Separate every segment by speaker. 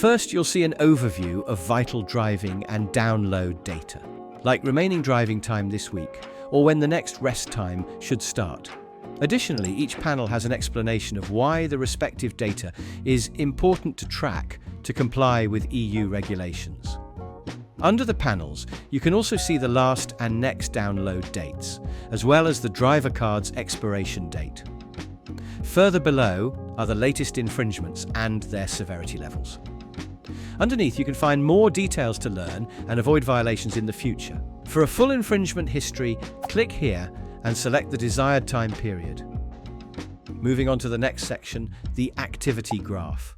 Speaker 1: First, you'll see an overview of vital driving and download data, like remaining driving time this week, or when the next rest time should start. Additionally, each panel has an explanation of why the respective data is important to track to comply with EU regulations. Under the panels, you can also see the last and next download dates, as well as the driver card's expiration date. Further below are the latest infringements and their severity levels. Underneath, you can find more details to learn and avoid violations in the future. For a full infringement history, click here and select the desired time period. Moving on to the next section, the activity graph.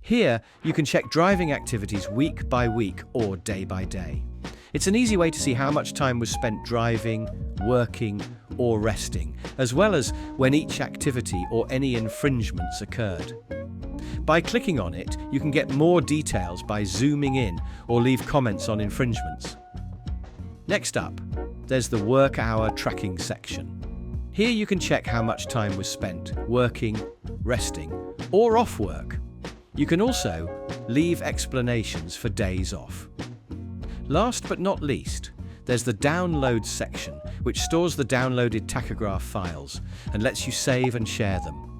Speaker 1: Here, you can check driving activities week by week or day by day. It's an easy way to see how much time was spent driving, working, or resting, as well as when each activity or any infringements occurred. By clicking on it, you can get more details by zooming in or leave comments on infringements. Next up, there's the work hour tracking section. Here you can check how much time was spent working, resting, or off work. You can also leave explanations for days off. Last but not least, there's the download section, which stores the downloaded tachograph files and lets you save and share them.